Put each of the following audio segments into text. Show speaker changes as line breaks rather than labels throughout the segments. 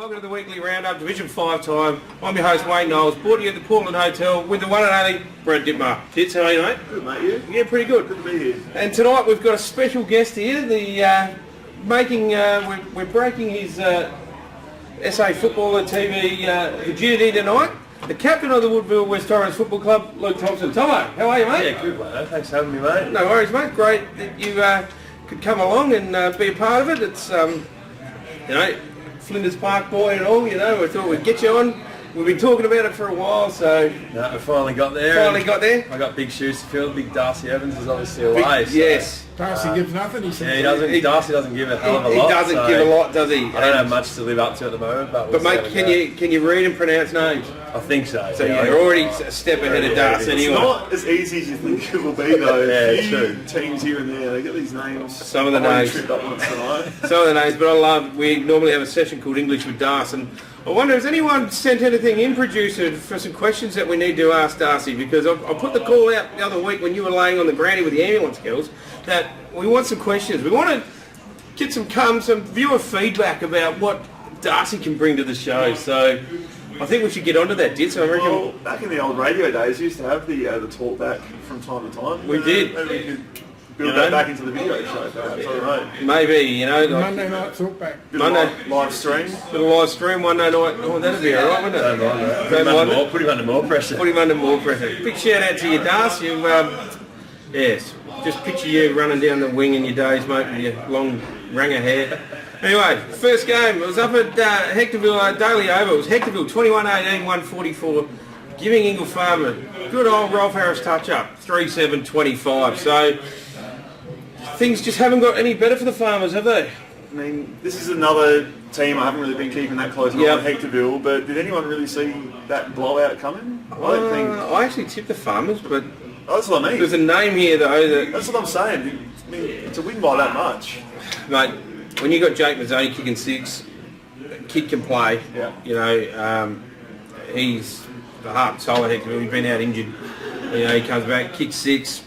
Welcome to the weekly roundup, Division 5 time. I'm your host Wayne Knowles, brought to you at the Portland Hotel with the one and only Brett Dittmar. Ditts, how are you, mate?
Good, mate. You?
Yeah, pretty good.
Good to be here.
And tonight we've got a special guest here. We're breaking his SA Footballer TV virginity tonight. The captain of the Woodville West Torrens Football Club, Luke Thompson. Tomo, how are you, mate?
Yeah, good, mate. Thanks for having me, mate.
No worries, mate. Great that you could come along and be a part of it. It's Flinders Park boy and all, we thought we'd get you on. We've been talking about it for a while, so...
No, we finally got there. I got big shoes to fill. Big Darcy Evans is obviously away.
Yes.
Darcy gives nothing, he says.
Yeah, Darcy doesn't give a hell of a lot.
He doesn't give a lot, does he?
I don't have much to live up to at the moment, but we'll
mate, can you read and pronounce names?
I think so.
So you're already a step ahead of Darcy anyway.
It's not as easy as you think it will be, though.
Yeah, true.
Teams here and there, they get these names.
Some of the names.
Tripped up once tonight.
Some of the names, but we normally have a session called English with Darcy. And I wonder, has anyone sent anything in, producer, for some questions that we need to ask Darcy? Because I put the call out the other week when you were laying on the groundy with the ambulance girls that we want some questions. We want to get some viewer feedback about what Darcy can bring to the show. So I think we should get onto that, Ditts.
Well, back in the old radio days, we used to have the talk back from time to time.
We did.
Maybe we could build that back into the video show, perhaps. I don't know.
Maybe,
Monday night talk back.
Live stream.
Bit of live stream Monday night. Oh, that'd be alright, wouldn't it?
Put him under more pressure.
Put him under more pressure. Big shout out to you, Darcy. Yes, just picture you running down the wing in your days, mate, with your long ranger hair. Anyway, first game, it was up at Hectorville, DALY OVAL. It was Hectorville 21-18-144, giving Ingle Farm a good old Rolf Harris touch-up, 3-7-25. So, things just haven't got any better for the Farmers, have they?
I mean, this is another team I haven't really been keeping that close eye on Hectorville, but did anyone really see that blowout coming? I don't think...
I actually tipped the Farmers, but...
Oh, that's what I mean.
There's a name here, though,
That's what I'm saying. I mean, to win by that much.
Mate, when you got Jake Mazzoni kicking six, kid can play.
Yeah.
He's the heart and soul of Hectorville. He's been out injured. He comes back, kicks six.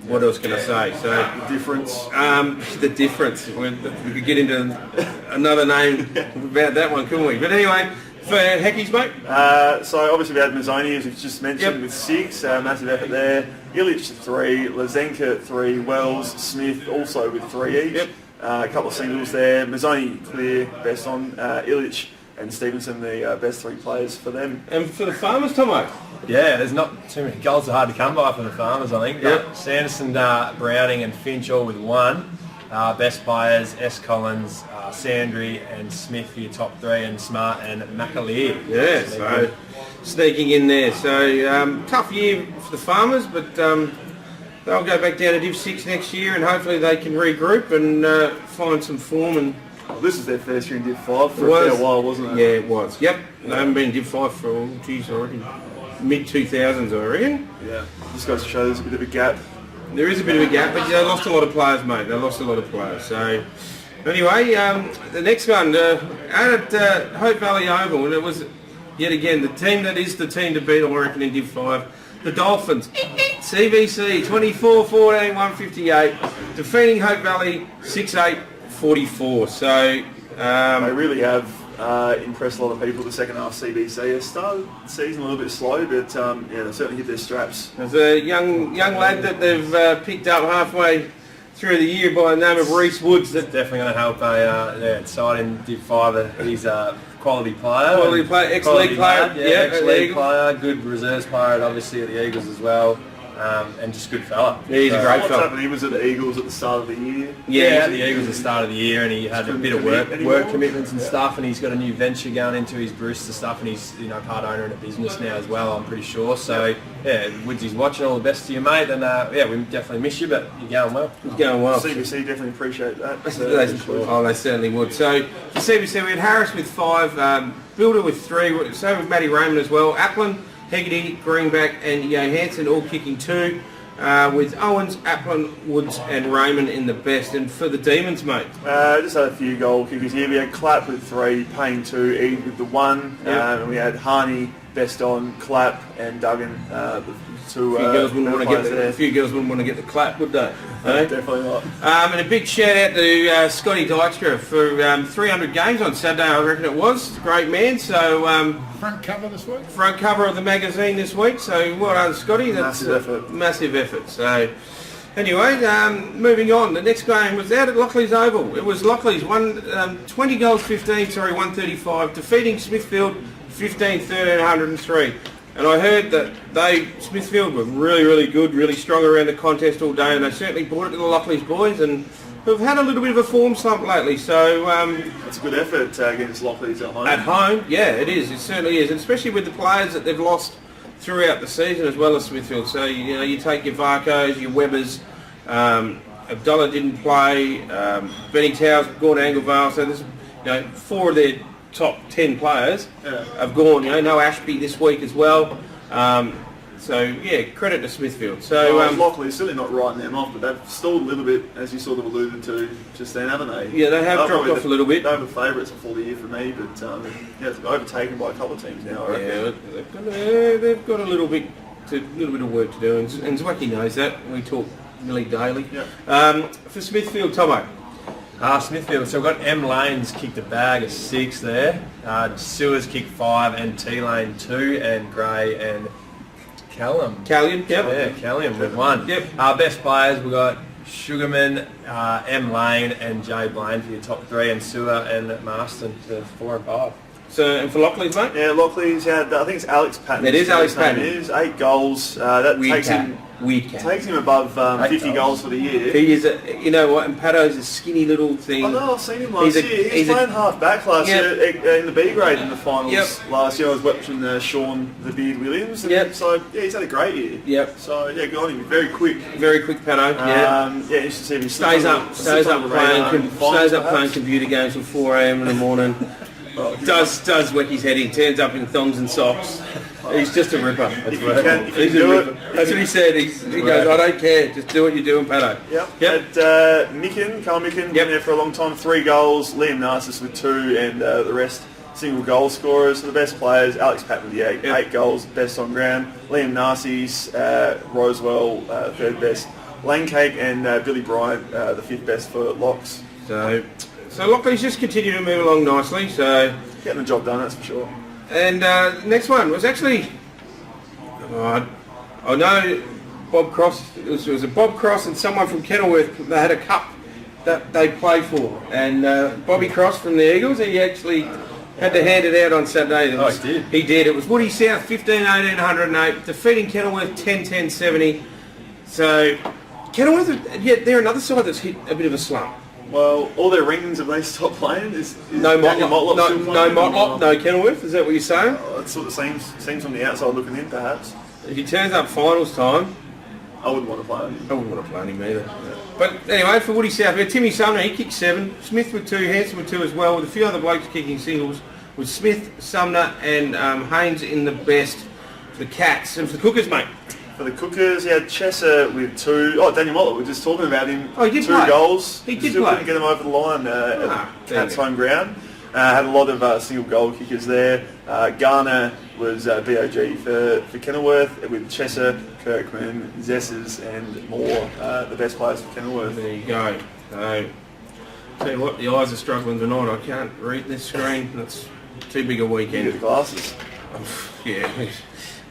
What else can I say? So
the difference.
The difference. We could get into another name about that one, couldn't we? But anyway, for Heckies, mate.
So obviously we had Mazzoni, as we've just mentioned, with six. Massive effort there. Illich 3, Lazenka 3, Wells, Smith also with 3 each.
Yep.
A couple of singles there. Mazzoni clear, best on. Illich and Stevenson, the best 3 players for them.
And for the Farmers, Tomo?
Yeah, there's not too many goals are hard to come by for the Farmers, I think.
Yep.
Sanderson, Browning and Finch all with 1. Best players, S. Collins, Sandry and Smith for your top 3, and Smart and McAleer.
Yeah, so sneaking in there. So tough year for the Farmers, but they'll go back down to Div 6 next year, and hopefully they can regroup and find some form. And
this is their first year in Div 5 for a fair while, wasn't it?
Yeah, it was. Yep, they haven't been in Div 5 for, I reckon, mid-2000s, I reckon.
Yeah, just goes to show there's a bit of a gap.
There is a bit of a gap, but they lost a lot of players, mate. They lost a lot of players. So, anyway, the next one, out at Hope Valley Oval, and it was, yet again, the team that is the team to beat, I reckon, in Div 5, the Dolphins. CBC, 24-14-158, defeating Hope Valley 6-8-44. So,
they really have impressed a lot of people. The second half CBC has started the season a little bit slow, but they certainly hit their straps.
There's a young lad that they've picked up halfway through the year by the name of Reese Woods.
That's definitely going to help a side in Div 5. He's a quality player.
Ex-league player.
Ex-league player, good reserves player, obviously at the Eagles as well. And just good fella.
Yeah, he's a great fella.
Happened? He was at the Eagles at the start of the year.
Yeah, at the Eagles at the start of the year, and he had a bit of work commitments and stuff, and he's got a new venture going into his Brewster stuff, and he's part owner in a business now as well, I'm pretty sure. So Woodsy's watching. All the best to you, mate, and we definitely miss you, but you're going well.
He's going well.
CBC definitely appreciate that.
They certainly would. So for CBC we had Harris with 5, Builder with 3, so with Matty Raymond as well, Applin, Hegarty, Greenback and Johansson all kicking 2, with Owens, Applin, Woods and Raymond in the best. And for the Demons, mate?
Just had a few goal kickers here. We had Clapp with 3, Payne 2, Ede with the 1, and we had Harney, best on Clapp and Duggan. The two
A few girls wouldn't want to get
players
a few girls wouldn't want to get the clap, would they? Eh?
Definitely not.
And a big shout out to Scotty Dykstra for 300 games on Saturday, I reckon it was. Great man. So
Front cover this week.
front cover of the magazine this week. So well done, Scotty. That's
Massive effort.
Massive effort. So anyway, moving on. The next game was out at Lockley's Oval. It was Lockley's 20 goals 15, 135, defeating Smithfield 15-13, 103. And I heard that Smithfield were really, really good, really strong around the contest all day, and they certainly brought it to the Lockley's boys, and who've had a little bit of a form slump lately. So
It's a good effort against Lockley's at home.
at home, yeah, it is. It certainly is, and especially with the players that they've lost throughout the season as well as Smithfield. So you take your Varcos, your Webbers. Abdullah didn't play. Benny Towers gone to Ingle Farm. So there's 4 of their top 10 players have gone. No Ashby this week as well. So yeah, credit to Smithfield. So
Lockley's certainly not writing them off, but they've stalled a little bit, as you sort of alluded to just then, haven't they?
yeah, they have dropped off a little bit.
They were the favourites before the year for me, but it's overtaken by a couple of teams now, I reckon.
Yeah, they've got a little bit of work to do, and Zwacky knows that. We talk nearly daily.
Yep.
For Smithfield, Tomo.
Smithfield, so we've got M Lanes kicked a bag of 6 there, Sewers kicked 5 and T Lane 2 and Gray and Callum.
Callion, yep.
Yeah, Callum with 1.
Yep.
Our best players, we've got Sugarman, M Lane and Jay Blaine for your top 3 and Sewer and Marston for 4 and 5.
So, and for Lockley's, mate?
Yeah, Lockley's had, I think it's Alex Patton.
It is Alex Patton.
It is 8 goals. That takes him above 50 goals for the year.
He is you know what, and Pato's a skinny little thing.
I know, I've seen him last year. He's playing half back last year in the B grade in the finals last year. I was watching Sean the Beard Williams. So, yeah, he's had a great year.
Yep.
So, yeah, good on him. Very quick.
Very quick Pato, yeah.
Yeah, you should see if he
Stays up playing computer games till 4 a.m. in the morning. Does whack his head in, turns up in thongs and socks. He's just a ripper.
If you can do it.
That's what he said. He goes, I don't care, just do what you're doing, Pato.
Yep. Carl Micken, been there for a long time, 3 goals. Liam Narcissus with 2, and the rest single goal scorers. So the best players, Alex Patton with the 8 goals, best on ground. Liam Narcissus, Rosewell, 3rd best. Langcake and Billy Bryant, the 5th best for Locks.
So Lockley's just continue to move along nicely. So
getting the job done, that's for sure.
And next one was actually, I know Bob Cross. It was a Bob Cross and someone from Kenilworth. They had a cup that they played for, and Bobby Cross from the Eagles. He actually had to hand it out on Saturday.
He did.
He did. It was Woody South 15-18, 108, defeating Kenilworth 10-10, 70. So Kenilworth, they're another side that's hit a bit of a slump.
Well, all their rings, have they stopped playing?
No Motlop, no Kenilworth, is that what you're saying?
It sort of seems from the outside looking in, perhaps.
If he turns up finals time,
I wouldn't want to play him.
I wouldn't want to play him either. But anyway, for Woody South, Timmy Sumner, he kicked 7, Smith with 2, Hanson with 2 as well, with a few other blokes kicking singles, with Smith, Sumner and Haynes in the best for the Cats. And for the Cookers, mate.
For the Cookers, he had Chesser with 2. Oh, Daniel Motlop, we were just talking about him.
Oh, he did
2
play.
goals.
He did
Still
play.
couldn't get him over the line at Cats' home ground. Had a lot of single goal kickers there. Garner was BOG for Kenilworth, with Chesser, Kirkman, Zessers and Moore, the best players for Kenilworth.
There you go. So, tell you what, the eyes are struggling tonight. I can't read this screen. That's too big a
You
weekend.
get the glasses.
Yeah.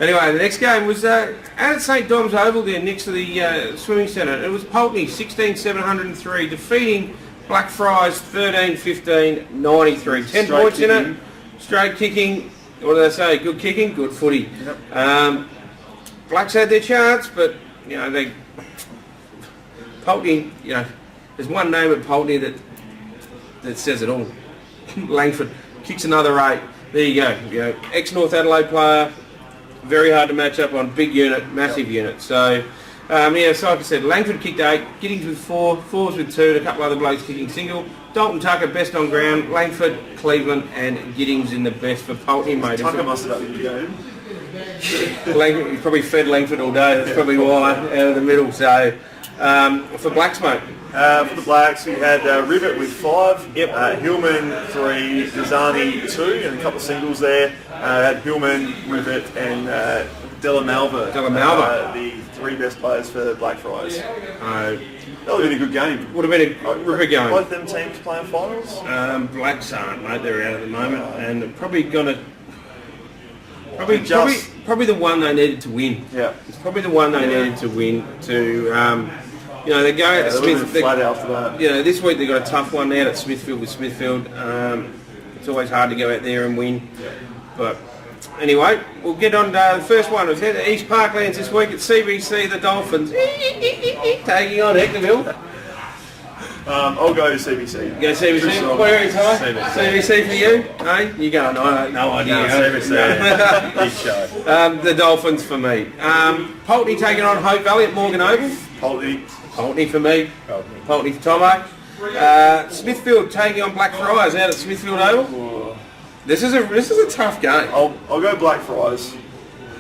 Anyway, the next game was out at St Dom's Oval there next to the swimming centre. It was Pulteney 16-703 defeating Blackfriars 13-15, 93. 10
Straight
points in
kicking.
it. Straight kicking. What do they say? Good kicking, good footy.
Yep.
Blacks had their chance, but Pulteney. There's one name at Pulteney that says it all. Langford kicks another 8. There you go. Ex-North Adelaide player. Very hard to match up on. Big unit, massive unit. So, so like I said, Langford kicked 8, Giddings with 4, Fours with 2, and a couple other blokes kicking single. Dalton Tucker best on ground, Langford, Cleveland, and Giddings in the best for Pulteney, mate.
Tucker must have had a good game.
Langford, he probably fed Langford all day. That's probably why out of the middle. So, for Blacks, mate.
For the Blacks, we had Rivet with 5, Hillman 3, Dizani 2, and a couple of singles there. Had Hillman with it and Della Malva. The 3 best players for Blackfriars. That would have been a good game.
Would have been a ripper game.
Both them teams playing finals?
Blacks aren't, mate. They're out at the moment, and probably gonna. Probably the one they needed to win.
Yeah.
It's probably the one they needed to win to. They go out to Smithfield.
Flat after that.
This week they got a tough one out at Smithfield with Smithfield. It's always hard to go out there and win, but. Anyway, we'll get on to the first one. It's at East Parklands this week at CBC, the Dolphins taking on Hectorville.
I'll go CBC.
Go CBC. What are you, Ty? CBC for you? Hey, you go. No idea.
CBC. Big show.
The Dolphins for me. Pulteney taking on Hope Valley at Morgan Oval. Pulteney for me. Pulteney for Tomo. Smithfield taking on Blackfriars out at Smithfield Oval. This is a tough game.
I'll go Blackfriars.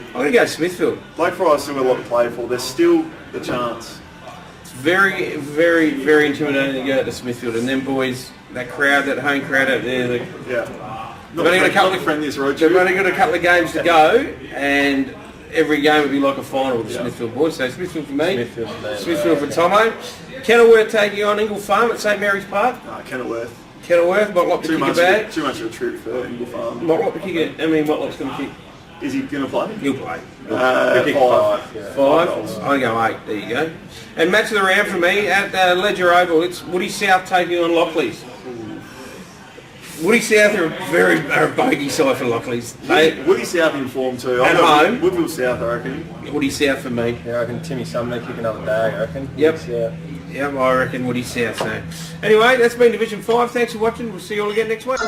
I'm going to go Smithfield.
Blackfriars still got a lot to play for. There's still the chance.
It's very, very, very intimidating to go out to Smithfield. And then boys, that crowd, that home crowd out there, they've only got a couple of games to go, and every game would be like a final with the Smithfield boys. So Smithfield for me. Smithfield for Tomo. Kenilworth taking on Ingle Farm at St Mary's Park.
Kenilworth.
Kenilworth, Motlop to kick a bag.
Too much of a trip for Ingle Farm.
Motlop to kick it. Motlop's going to kick.
Is he going to play?
He'll play.
5.
5. I go 8. There you go. And match of the round for me at Ledger Oval. It's Woody South taking on LOCKLEYS. Woody South are a bogey side for LOCKLEYS.
Woody South in form too.
At home.
Woodville South, I reckon.
Woody South for me.
Yeah, I reckon Timmy Sumner kick another bag, I reckon.
Yep. Yeah, I reckon Woody South. So. Anyway, that's been Division 5. Thanks for watching. We'll see you all again next week.